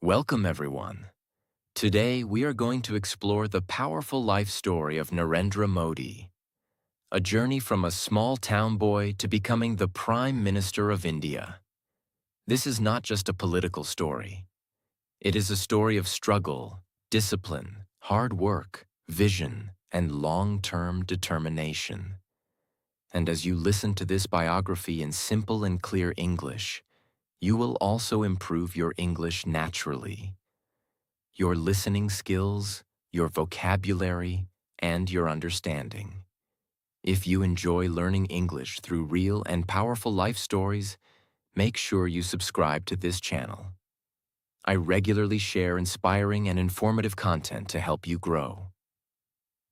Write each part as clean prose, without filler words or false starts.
Welcome, everyone. Today, we are going to explore the powerful life story of Narendra Modi, a journey from a small town boy to becoming the Prime Minister of India. This is not just a political story. It is a story of struggle, discipline, hard work, vision, and long-term determination. And as you listen to this biography in simple and clear English, you will also improve your English naturally. Your listening skills, your vocabulary, and your understanding. If you enjoy learning English through real and powerful life stories, make sure you subscribe to this channel. I regularly share inspiring and informative content to help you grow.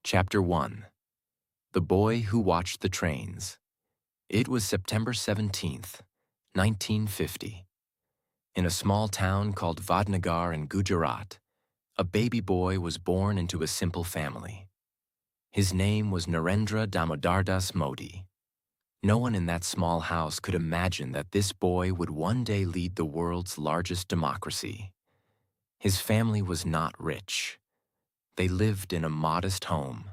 Chapter 1. The Boy Who Watched the Trains. It was September 17th, 1950. In a small town called Vadnagar in Gujarat, a baby boy was born into a simple family. His name was Narendra Damodardas Modi. No one in that small house could imagine that this boy would one day lead the world's largest democracy. His family was not rich. They lived in a modest home.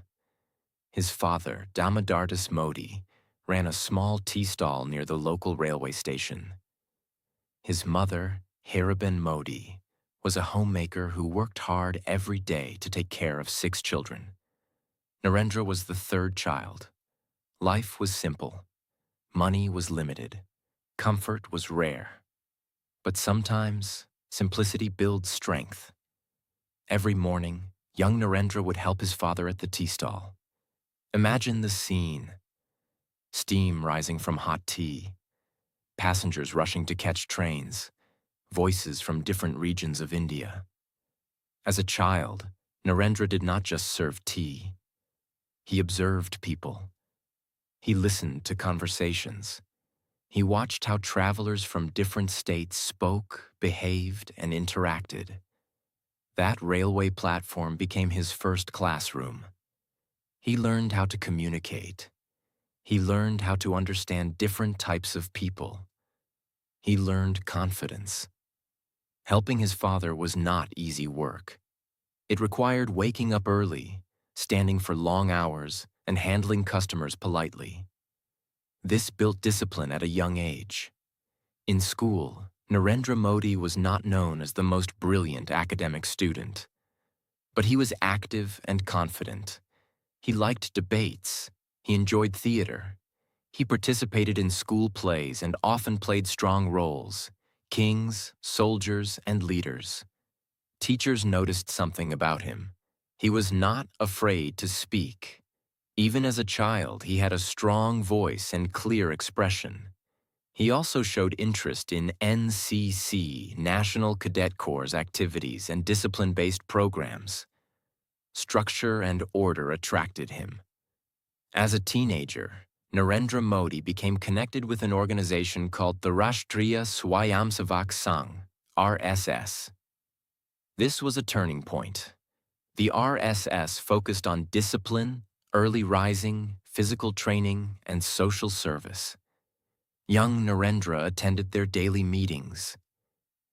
His father, Damodardas Modi, ran a small tea stall near the local railway station. His mother, Hiraben Modi, was a homemaker who worked hard every day to take care of 6 children. Narendra was the third child. Life was simple. Money was limited. Comfort was rare. But sometimes, simplicity builds strength. Every morning, young Narendra would help his father at the tea stall. Imagine the scene. Steam rising from hot tea. Passengers rushing to catch trains. Voices from different regions of India. As a child, Narendra did not just serve tea. He observed people. He listened to conversations. He watched how travelers from different states spoke, behaved, and interacted. That railway platform became his first classroom. He learned how to communicate. He learned how to understand different types of people. He learned confidence. Helping his father was not easy work. It required waking up early, standing for long hours, and handling customers politely. This built discipline at a young age. In school, Narendra Modi was not known as the most brilliant academic student. But he was active and confident. He liked debates. He enjoyed theater. He participated in school plays and often played strong roles. Kings, soldiers, and leaders. Teachers noticed something about him. He was not afraid to speak. Even as a child, he had a strong voice and clear expression. He also showed interest in NCC, National Cadet Corps' activities and discipline-based programs. Structure and order attracted him. As a teenager, Narendra Modi became connected with an organization called the Rashtriya Swayamsevak Sangh, RSS. This was a turning point. The RSS focused on discipline, early rising, physical training, and social service. Young Narendra attended their daily meetings.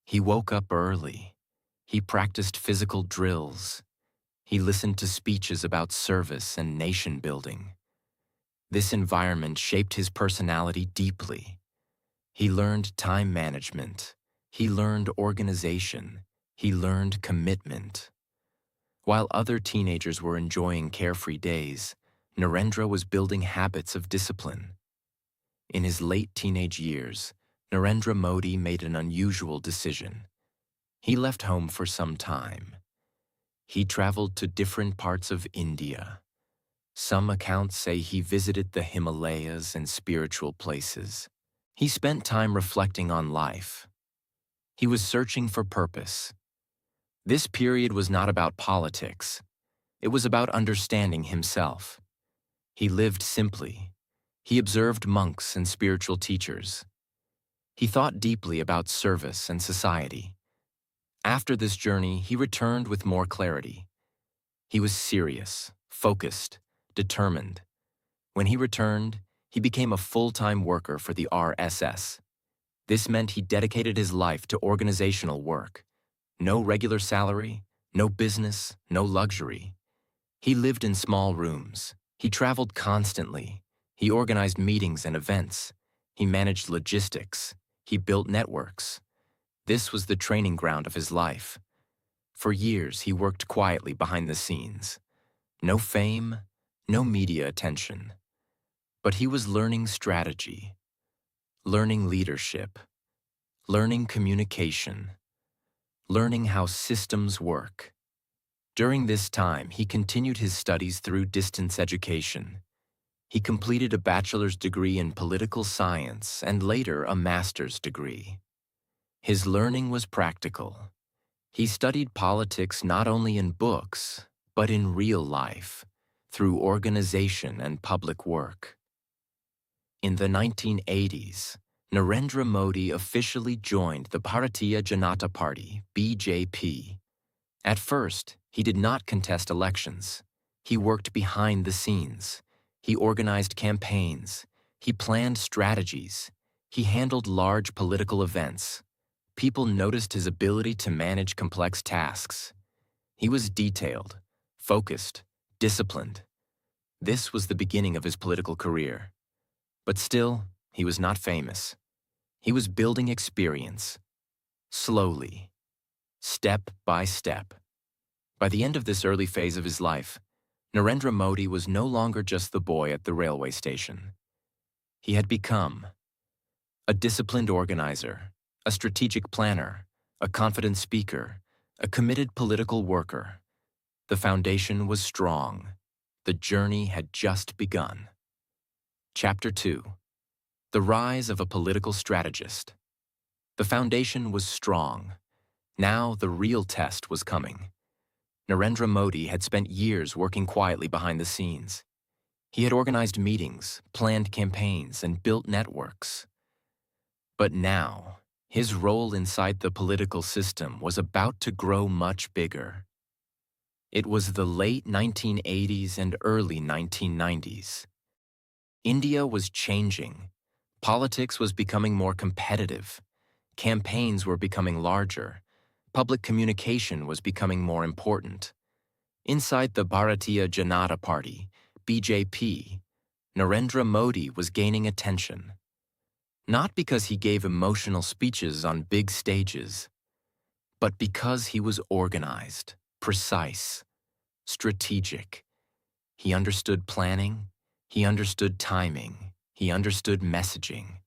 He woke up early. He practiced physical drills. He listened to speeches about service and nation building. This environment shaped his personality deeply. He learned time management. He learned organization. He learned commitment. While other teenagers were enjoying carefree days, Narendra was building habits of discipline. In his late teenage years, Narendra Modi made an unusual decision. He left home for some time. He traveled to different parts of India. Some accounts say he visited the Himalayas and spiritual places. He spent time reflecting on life. He was searching for purpose. This period was not about politics. It was about understanding himself. He lived simply. He observed monks and spiritual teachers. He thought deeply about service and society. After this journey, he returned with more clarity. He was serious, focused, determined. When he returned, he became a full-time worker for the RSS. This meant he dedicated his life to organizational work. No regular salary, no business, no luxury. He lived in small rooms. He traveled constantly. He organized meetings and events. He managed logistics. He built networks. This was the training ground of his life. For years, he worked quietly behind the scenes. No fame, no media attention. But he was learning strategy, learning leadership, learning communication, learning how systems work. During this time, he continued his studies through distance education. He completed a bachelor's degree in political science and later a master's degree. His learning was practical. He studied politics not only in books, but in real life, through organization and public work. In the 1980s, Narendra Modi officially joined the Bharatiya Janata Party, BJP. At first, he did not contest elections. He worked behind the scenes. He organized campaigns. He planned strategies. He handled large political events. People noticed his ability to manage complex tasks. He was detailed, focused, disciplined. This was the beginning of his political career. But still, he was not famous. He was building experience, slowly, step by step. By the end of this early phase of his life, Narendra Modi was no longer just the boy at the railway station. He had become a disciplined organizer, a strategic planner, a confident speaker, a committed political worker. The foundation was strong. The journey had just begun. Chapter 2. The Rise of a Political Strategist. The foundation was strong. Now the real test was coming. Narendra Modi had spent years working quietly behind the scenes. He had organized meetings, planned campaigns, and built networks. But now, his role inside the political system was about to grow much bigger. It was the late 1980s and early 1990s. India was changing. Politics was becoming more competitive. Campaigns were becoming larger. Public communication was becoming more important. Inside the Bharatiya Janata Party, BJP, Narendra Modi was gaining attention. Not because he gave emotional speeches on big stages, but because he was organized, precise, strategic. He understood planning, he understood timing, he understood messaging.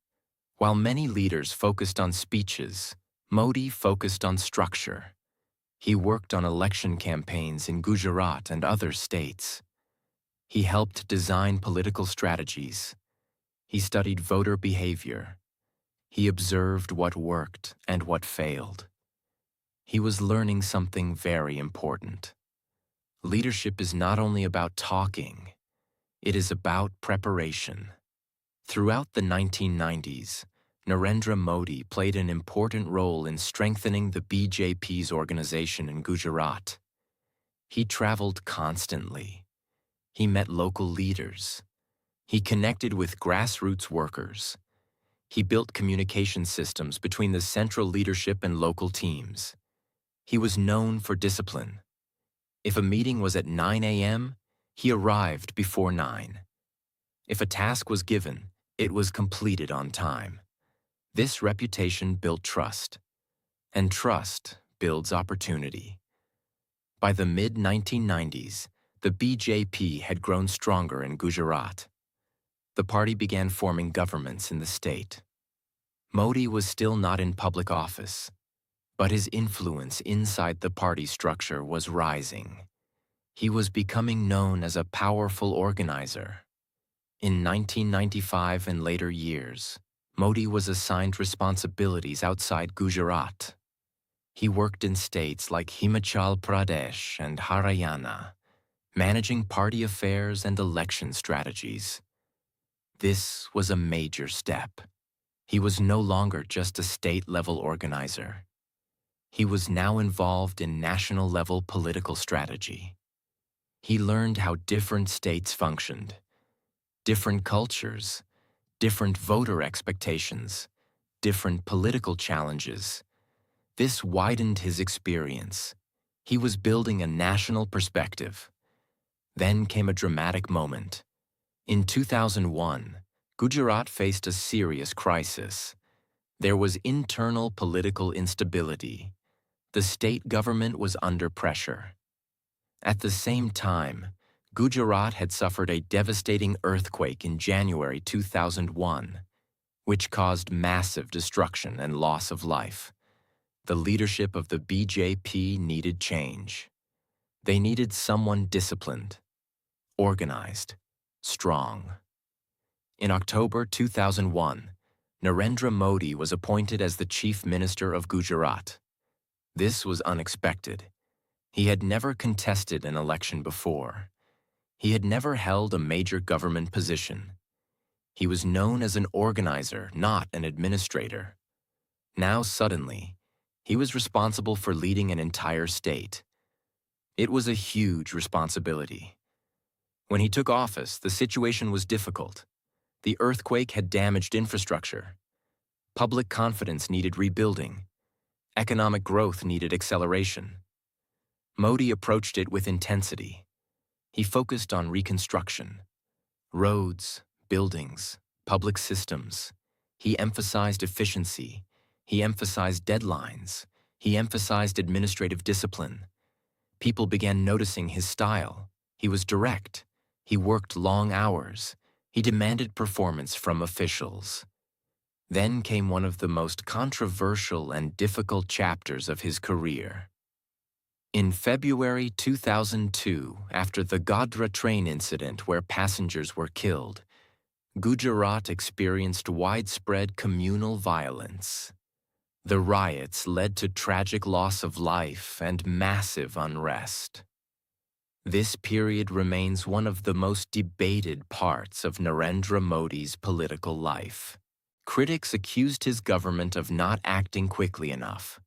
While many leaders focused on speeches, Modi focused on structure. He worked on election campaigns in Gujarat and other states. He helped design political strategies. He studied voter behavior. He observed what worked and what failed. He was learning something very important. Leadership is not only about talking, it is about preparation. Throughout the 1990s, Narendra Modi played an important role in strengthening the BJP's organization in Gujarat. He traveled constantly. He met local leaders. He connected with grassroots workers. He built communication systems between the central leadership and local teams. He was known for discipline. If a meeting was at 9 a.m., he arrived before 9. If a task was given, it was completed on time. This reputation built trust, and trust builds opportunity. By the mid-1990s, the BJP had grown stronger in Gujarat. The party began forming governments in the state. Modi was still not in public office, but his influence inside the party structure was rising. He was becoming known as a powerful organizer. In 1995 and later years, Modi was assigned responsibilities outside Gujarat. He worked in states like Himachal Pradesh and Haryana, managing party affairs and election strategies. This was a major step. He was no longer just a state-level organizer. He was now involved in national-level political strategy. He learned how different states functioned, different cultures, different voter expectations, different political challenges. This widened his experience. He was building a national perspective. Then came a dramatic moment. In 2001, Gujarat faced a serious crisis. There was internal political instability. The state government was under pressure. At the same time, Gujarat had suffered a devastating earthquake in January 2001, which caused massive destruction and loss of life. The leadership of the BJP needed change. They needed someone disciplined, organized, strong. In October 2001, Narendra Modi was appointed as the Chief Minister of Gujarat. This was unexpected. He had never contested an election before. He had never held a major government position. He was known as an organizer, not an administrator. Now suddenly, he was responsible for leading an entire state. It was a huge responsibility. When he took office, the situation was difficult. The earthquake had damaged infrastructure. Public confidence needed rebuilding. Economic growth needed acceleration. Modi approached it with intensity. He focused on reconstruction, roads, buildings, public systems. He emphasized efficiency. He emphasized deadlines. He emphasized administrative discipline. People began noticing his style. He was direct. He worked long hours. He demanded performance from officials. Then came one of the most controversial and difficult chapters of his career. In February 2002, after the Godhra train incident where passengers were killed, Gujarat experienced widespread communal violence. The riots led to tragic loss of life and massive unrest. This period remains one of the most debated parts of Narendra Modi's political life. Critics accused his government of not acting quickly enough.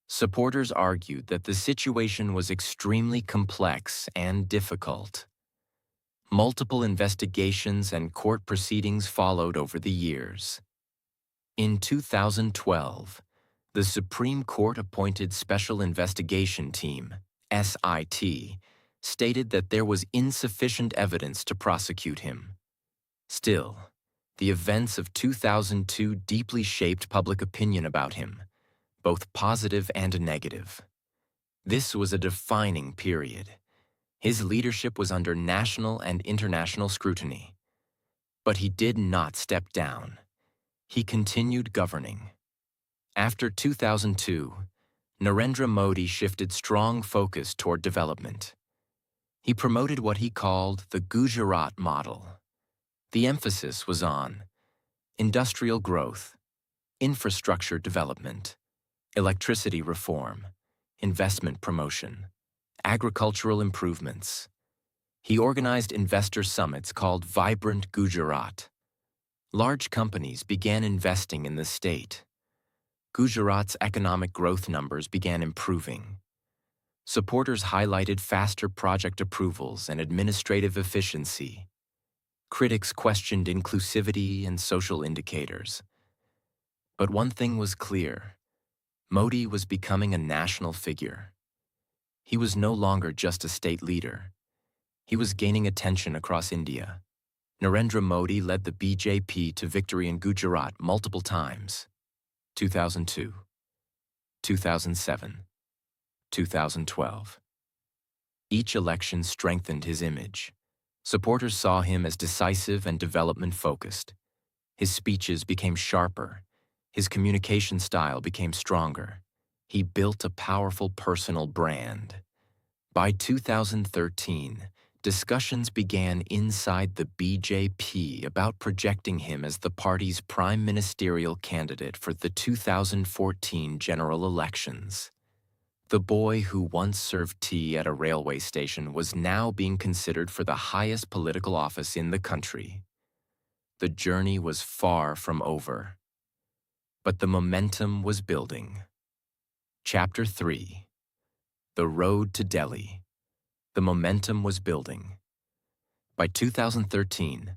Supporters argued that the situation was extremely complex and difficult. Multiple investigations and court proceedings followed over the years. In 2012, the Supreme Court appointed Special Investigation Team, SIT, stated that there was insufficient evidence to prosecute him. Still, the events of 2002 deeply shaped public opinion about him, both positive and negative. This was a defining period. His leadership was under national and international scrutiny. But he did not step down. He continued governing. After 2002, Narendra Modi shifted strong focus toward development. He promoted what he called the Gujarat model. The emphasis was on industrial growth, infrastructure development, electricity reform, investment promotion, agricultural improvements. He organized investor summits called Vibrant Gujarat. Large companies began investing in the state. Gujarat's economic growth numbers began improving. Supporters highlighted faster project approvals and administrative efficiency. Critics questioned inclusivity and social indicators. But one thing was clear: Modi was becoming a national figure. He was no longer just a state leader. He was gaining attention across India. Narendra Modi led the BJP to victory in Gujarat multiple times: 2002, 2007, 2012. Each election strengthened his image. Supporters saw him as decisive and development-focused. His speeches became sharper. His communication style became stronger. He built a powerful personal brand. By 2013, discussions began inside the BJP about projecting him as the party's prime ministerial candidate for the 2014 general elections. The boy who once served tea at a railway station was now being considered for the highest political office in the country. The journey was far from over. But the momentum was building. Chapter 3. The Road to Delhi. The momentum was building. By 2013,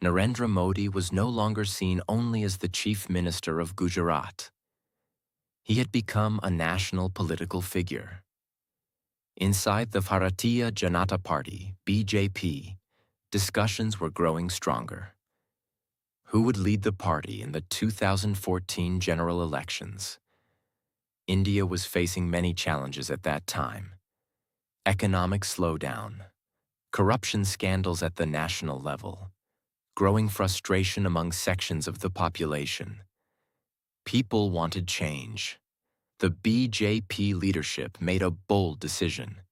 Narendra Modi was no longer seen only as the chief minister of Gujarat. He had become a national political figure. Inside the Bharatiya Janata Party, BJP, discussions were growing stronger. Who would lead the party in the 2014 general elections? India was facing many challenges at that time. Economic slowdown, corruption scandals at the national level, growing frustration among sections of the population. People wanted change. The BJP leadership made a bold decision.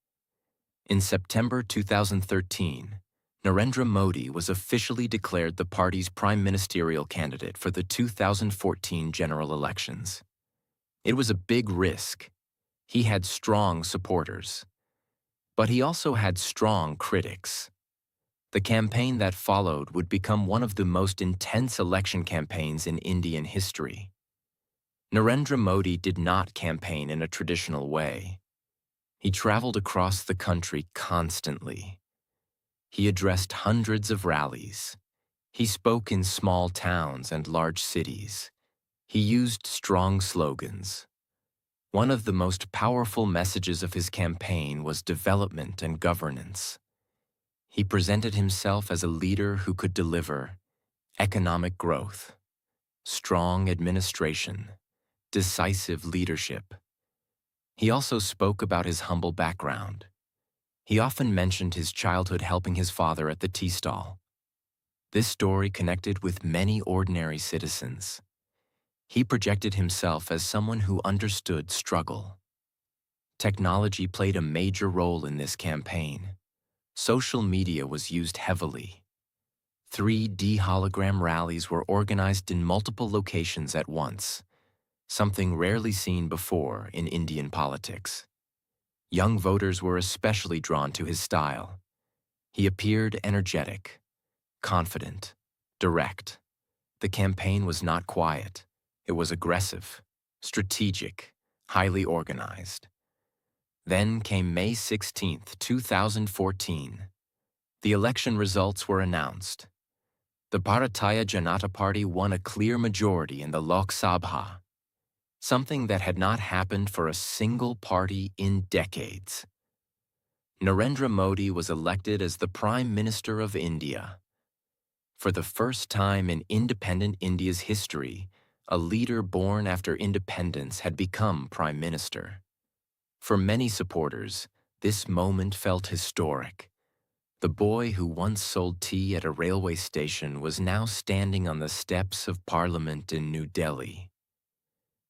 In September 2013, Narendra Modi was officially declared the party's prime ministerial candidate for the 2014 general elections. It was a big risk. He had strong supporters. But he also had strong critics. The campaign that followed would become one of the most intense election campaigns in Indian history. Narendra Modi did not campaign in a traditional way. He traveled across the country constantly. He addressed hundreds of rallies. He spoke in small towns and large cities. He used strong slogans. One of the most powerful messages of his campaign was development and governance. He presented himself as a leader who could deliver economic growth, strong administration, decisive leadership. He also spoke about his humble background. He often mentioned his childhood helping his father at the tea stall. This story connected with many ordinary citizens. He projected himself as someone who understood struggle. Technology played a major role in this campaign. Social media was used heavily. 3D hologram rallies were organized in multiple locations at once, something rarely seen before in Indian politics. Young voters were especially drawn to his style. He appeared energetic, confident, direct. The campaign was not quiet. It was aggressive, strategic, highly organized. Then came May 16, 2014. The election results were announced. The Bharatiya Janata Party won a clear majority in the Lok Sabha, something that had not happened for a single party in decades. Narendra Modi was elected as the Prime Minister of India. For the first time in independent India's history, a leader born after independence had become Prime Minister. For many supporters, this moment felt historic. The boy who once sold tea at a railway station was now standing on the steps of Parliament in New Delhi.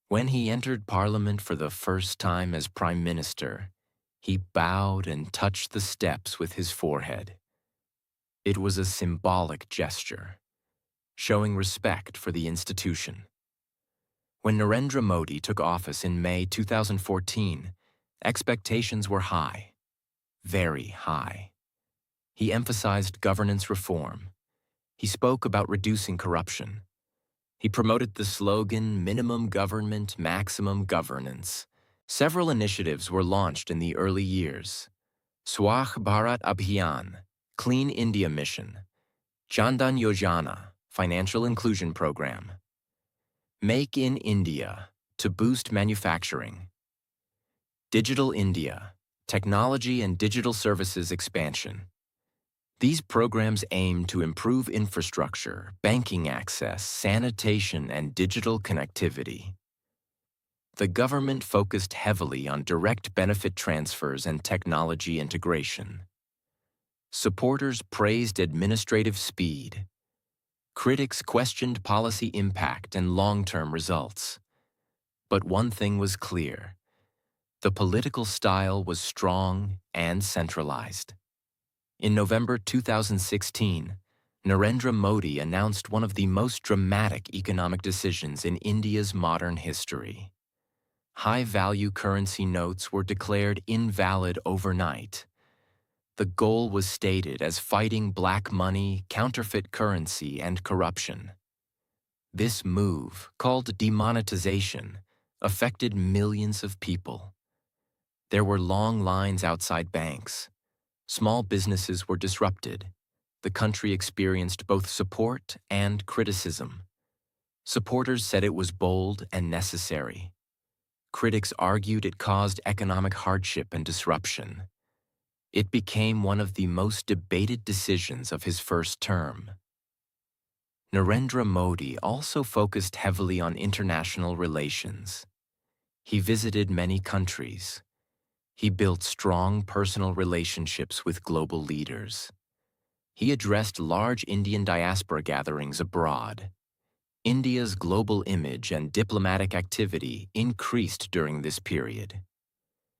When he entered Parliament for the first time as Prime Minister, he bowed and touched the steps with his forehead. It was a symbolic gesture, showing respect for the institution. When Narendra Modi took office in May 2014, expectations were high, very high. He emphasized governance reform. He spoke about reducing corruption. He promoted the slogan, "Minimum Government, Maximum Governance." Several initiatives were launched in the early years. Swachh Bharat Abhiyan, Clean India Mission, Jan Dhan Yojana, Financial Inclusion Program, Make in India, to boost manufacturing, Digital India, Technology and Digital Services Expansion. These programs aim to improve infrastructure, banking access, sanitation, and digital connectivity. The government focused heavily on direct benefit transfers and technology integration. Supporters praised administrative speed. Critics questioned policy impact and long-term results. But one thing was clear: the political style was strong and centralized. In November 2016, Narendra Modi announced one of the most dramatic economic decisions in India's modern history. High-value currency notes were declared invalid overnight. The goal was stated as fighting black money, counterfeit currency, and corruption. This move, called demonetization, affected millions of people. There were long lines outside banks. Small businesses were disrupted. The country experienced both support and criticism. Supporters said it was bold and necessary. Critics argued it caused economic hardship and disruption. It became one of the most debated decisions of his first term. Narendra Modi also focused heavily on international relations. He visited many countries. He built strong personal relationships with global leaders. He addressed large Indian diaspora gatherings abroad. India's global image and diplomatic activity increased during this period.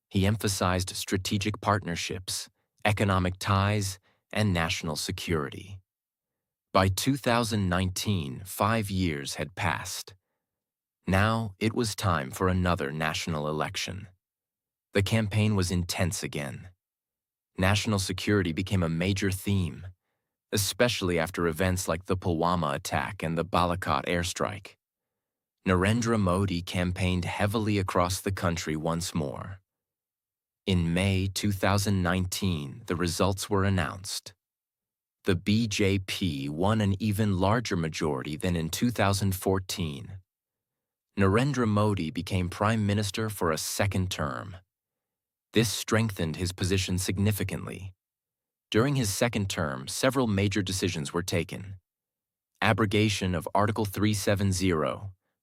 He emphasized strategic partnerships, economic ties, and national security. By 2019, 5 years had passed. Now it was time for another national election. The campaign was intense again. National security became a major theme, especially after events like the Pulwama attack and the Balakot airstrike. Narendra Modi campaigned heavily across the country once more. In May 2019, the results were announced. The BJP won an even larger majority than in 2014. Narendra Modi became Prime Minister for a second term. This strengthened his position significantly. During his second term, several major decisions were taken. Abrogation of Article 370,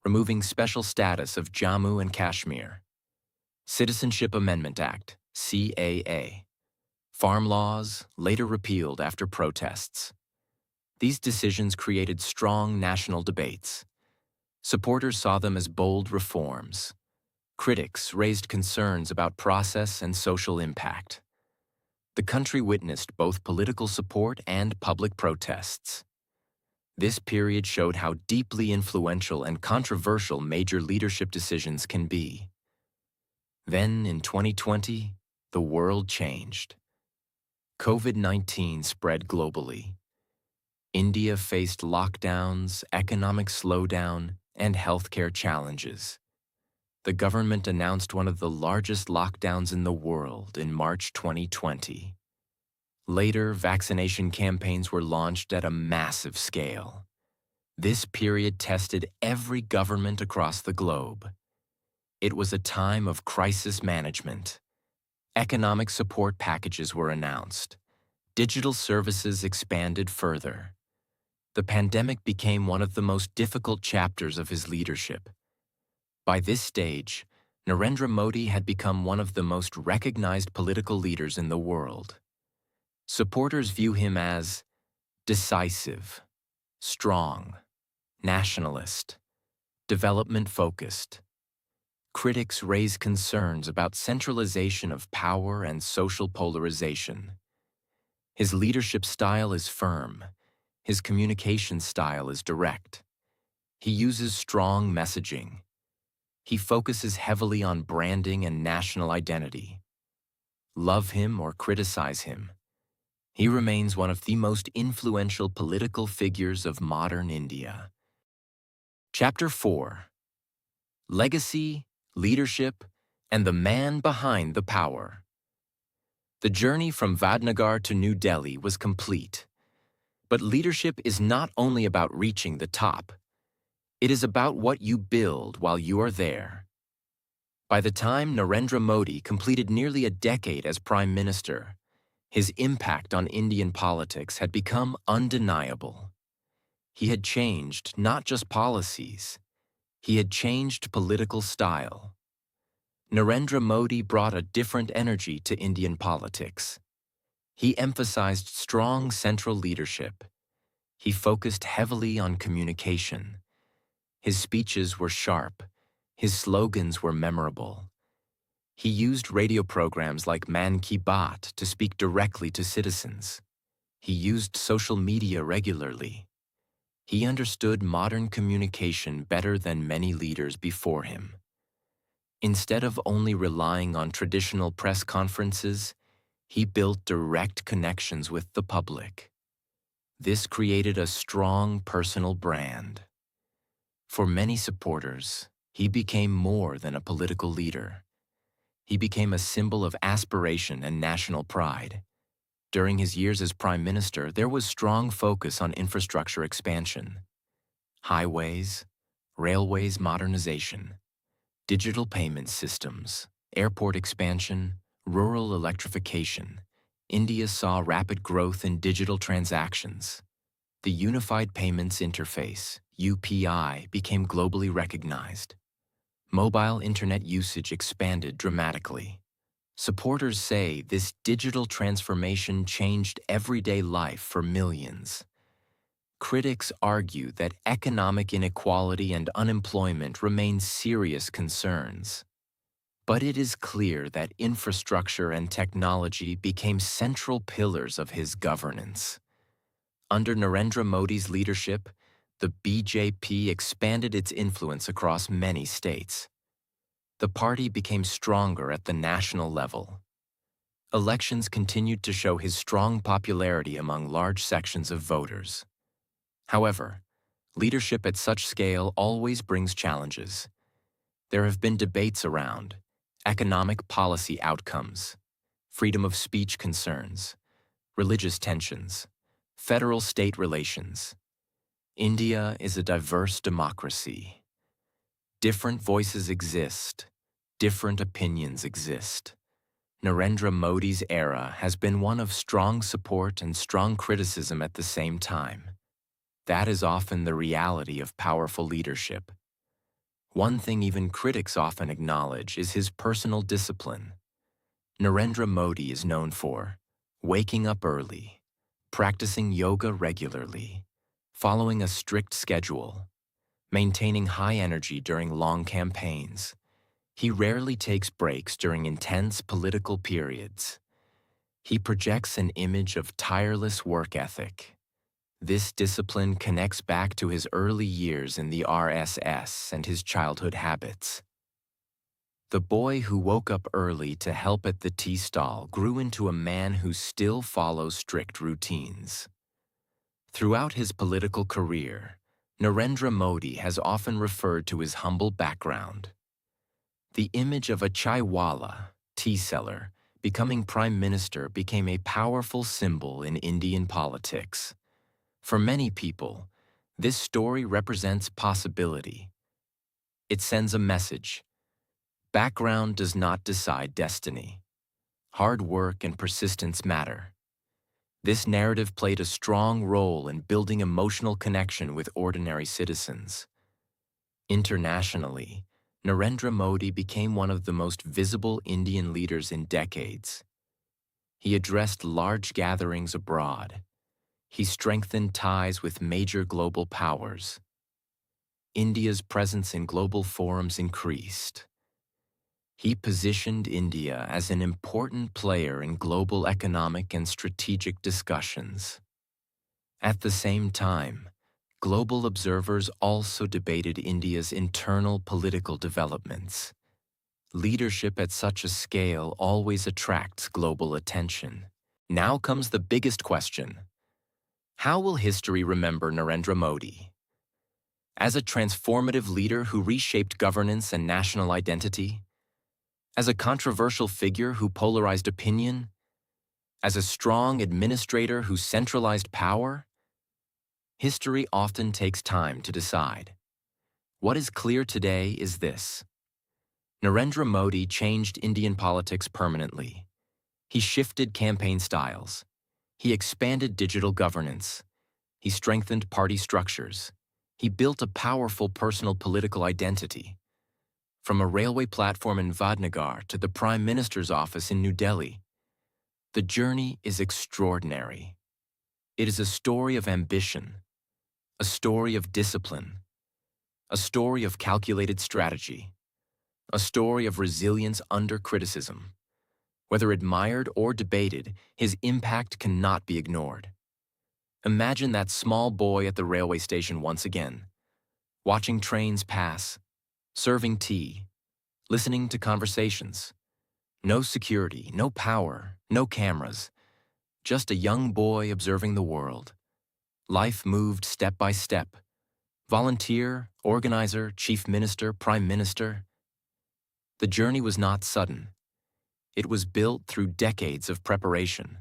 removing special status of Jammu and Kashmir. Citizenship Amendment Act, CAA. Farm laws, later repealed after protests. These decisions created strong national debates. Supporters saw them as bold reforms. Critics raised concerns about process and social impact. The country witnessed both political support and public protests. This period showed how deeply influential and controversial major leadership decisions can be. Then, in 2020, the world changed. COVID-19 spread globally. India faced lockdowns, economic slowdown, and healthcare challenges. The government announced one of the largest lockdowns in the world in March 2020. Later, vaccination campaigns were launched at a massive scale. This period tested every government across the globe. It was a time of crisis management. Economic support packages were announced. Digital services expanded further. The pandemic became one of the most difficult chapters of his leadership. By this stage, Narendra Modi had become one of the most recognized political leaders in the world. Supporters view him as decisive, strong, nationalist, development-focused. Critics raise concerns about centralization of power and social polarization. His leadership style is firm. His communication style is direct. He uses strong messaging. He focuses heavily on branding and national identity. Love him or criticize him, he remains one of the most influential political figures of modern India. Chapter 4. Legacy, Leadership, and the Man Behind the Power. The journey from Vadnagar to New Delhi was complete. But leadership is not only about reaching the top. It is about what you build while you are there. By the time Narendra Modi completed nearly a decade as Prime Minister, his impact on Indian politics had become undeniable. He had changed not just policies, he had changed political style. Narendra Modi brought a different energy to Indian politics. He emphasized strong central leadership. He focused heavily on communication. His speeches were sharp. His slogans were memorable. He used radio programs like Man Ki Baat to speak directly to citizens. He used social media regularly. He understood modern communication better than many leaders before him. Instead of only relying on traditional press conferences, he built direct connections with the public. This created a strong personal brand. For many supporters, he became more than a political leader. He became a symbol of aspiration and national pride. During his years as Prime Minister, there was strong focus on infrastructure expansion. Highways, railways modernization, Digital payment systems, airport expansion, rural electrification. India saw rapid growth in digital transactions. The Unified Payments Interface, UPI, became globally recognized. Mobile internet usage expanded dramatically. Supporters say this digital transformation changed everyday life for millions. Critics argue that economic inequality and unemployment remain serious concerns. But it is clear that infrastructure and technology became central pillars of his governance. Under Narendra Modi's leadership, the BJP expanded its influence across many states. The party became stronger at the national level. Elections continued to show his strong popularity among large sections of voters. However, leadership at such scale always brings challenges. There have been debates around economic policy outcomes, freedom of speech concerns, religious tensions, federal-state relations. India is a diverse democracy. Different voices exist, different opinions exist. Narendra Modi's era has been one of strong support and strong criticism at the same time. That is often the reality of powerful leadership. One thing even critics often acknowledge is his personal discipline. Narendra Modi is known for waking up early, practicing yoga regularly, following a strict schedule, maintaining high energy during long campaigns. He rarely takes breaks during intense political periods. He projects an image of tireless work ethic. This discipline connects back to his early years in the RSS and his childhood habits. The boy who woke up early to help at the tea stall grew into a man who still follows strict routines. Throughout his political career, Narendra Modi has often referred to his humble background. The image of a chaiwala, tea seller, becoming prime minister became a powerful symbol in Indian politics. For many people, this story represents possibility. It sends a message. Background does not decide destiny. Hard work and persistence matter. This narrative played a strong role in building emotional connection with ordinary citizens. Internationally, Narendra Modi became one of the most visible Indian leaders in decades. He addressed large gatherings abroad. He strengthened ties with major global powers. India's presence in global forums increased. He positioned India as an important player in global economic and strategic discussions. At the same time, global observers also debated India's internal political developments. Leadership at such a scale always attracts global attention. Now comes the biggest question. How will history remember Narendra Modi? As a transformative leader who reshaped governance and national identity? As a controversial figure who polarized opinion? As a strong administrator who centralized power? History often takes time to decide. What is clear today is this. Narendra Modi changed Indian politics permanently. He shifted campaign styles. He expanded digital governance. He strengthened party structures. He built a powerful personal political identity. From a railway platform in Vadnagar to the Prime Minister's office in New Delhi, the journey is extraordinary. It is a story of ambition, a story of discipline, a story of calculated strategy, a story of resilience under criticism. Whether admired or debated, his impact cannot be ignored. Imagine that small boy at the railway station once again, watching trains pass, serving tea, listening to conversations. No security, no power, no cameras, just a young boy observing the world. Life moved step by step. Volunteer, organizer, chief minister, prime minister. The journey was not sudden. It was built through decades of preparation.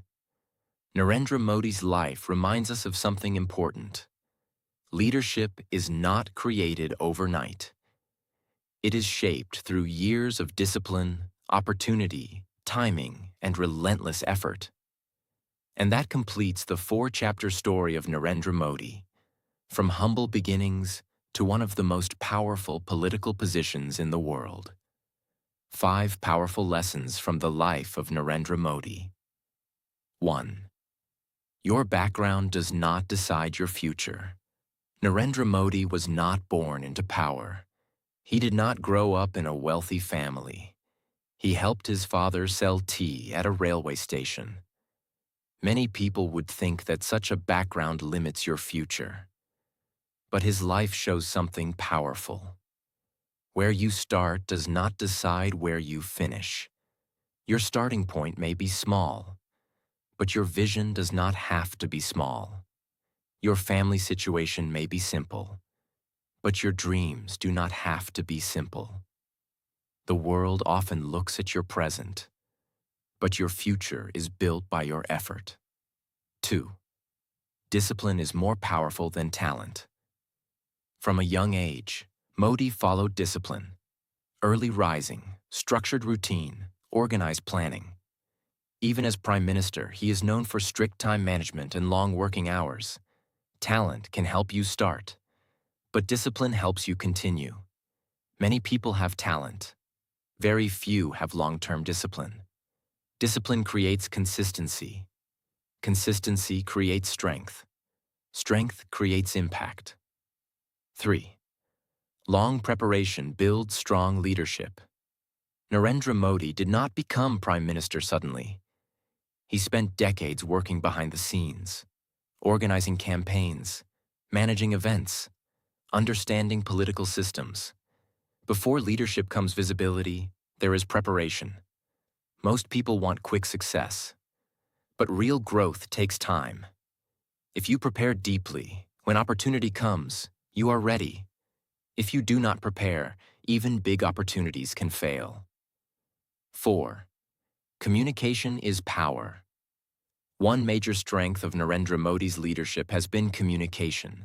Narendra Modi's life reminds us of something important. Leadership is not created overnight. It is shaped through years of discipline, opportunity, timing, and relentless effort. And that completes the four-chapter story of Narendra Modi, from humble beginnings to one of the most powerful political positions in the world. 5 powerful lessons from the life of Narendra Modi. 1. Your background does not decide your future. Narendra Modi was not born into power. He did not grow up in a wealthy family. He helped his father sell tea at a railway station. Many people would think that such a background limits your future. But his life shows something powerful. Where you start does not decide where you finish. Your starting point may be small, but your vision does not have to be small. Your family situation may be simple, but your dreams do not have to be simple. The world often looks at your present, but your future is built by your effort. 2. Discipline is more powerful than talent. From a young age, Modi followed discipline. Early rising, structured routine, organized planning. Even as Prime Minister, he is known for strict time management and long working hours. Talent can help you start, but discipline helps you continue. Many people have talent. Very few have long-term discipline. Discipline creates consistency. Consistency creates strength. Strength creates impact. 3. Long preparation builds strong leadership. Narendra Modi did not become Prime Minister suddenly. He spent decades working behind the scenes, organizing campaigns, managing events, understanding political systems. Before leadership comes visibility, there is preparation. Most people want quick success, but real growth takes time. If you prepare deeply, when opportunity comes, you are ready. If you do not prepare, even big opportunities can fail. 4. Communication is power. One major strength of Narendra Modi's leadership has been communication.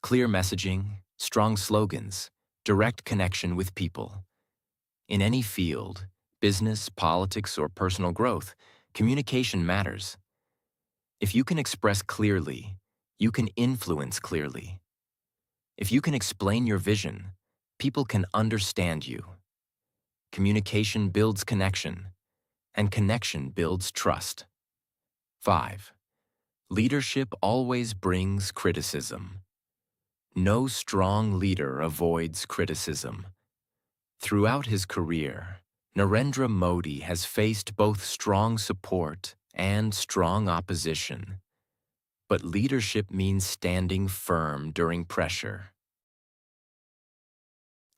Clear messaging, strong slogans, direct connection with people. In any field, business, politics, or personal growth, communication matters. If you can express clearly, you can influence clearly. If you can explain your vision, people can understand you. Communication builds connection, and connection builds trust. 5. Leadership always brings criticism. No strong leader avoids criticism. Throughout his career, Narendra Modi has faced both strong support and strong opposition. But leadership means standing firm during pressure.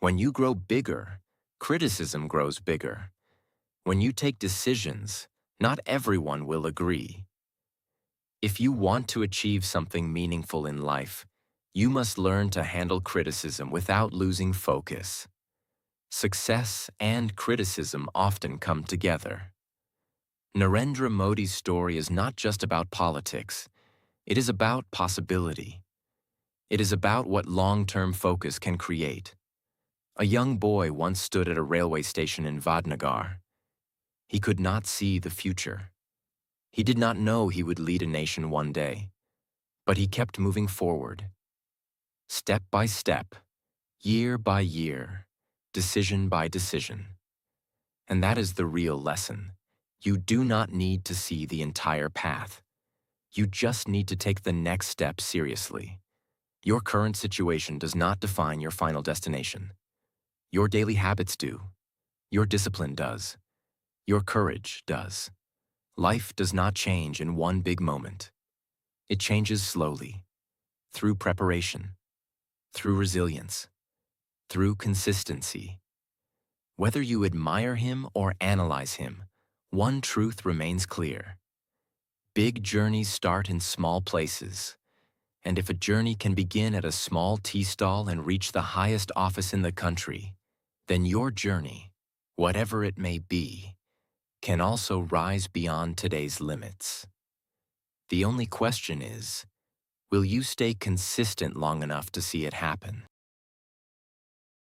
When you grow bigger, criticism grows bigger. When you take decisions, not everyone will agree. If you want to achieve something meaningful in life, you must learn to handle criticism without losing focus. Success and criticism often come together. Narendra Modi's story is not just about politics. It is about possibility. It is about what long-term focus can create. A young boy once stood at a railway station in Vadnagar. He could not see the future. He did not know he would lead a nation one day, but he kept moving forward. Step by step, year by year, decision by decision. And that is the real lesson. You do not need to see the entire path. You just need to take the next step seriously. Your current situation does not define your final destination. Your daily habits do. Your discipline does. Your courage does. Life does not change in one big moment. It changes slowly, through preparation, through resilience, through consistency. Whether you admire him or analyze him, one truth remains clear. Big journeys start in small places. And if a journey can begin at a small tea stall and reach the highest office in the country, then your journey, whatever it may be, can also rise beyond today's limits. The only question is, will you stay consistent long enough to see it happen?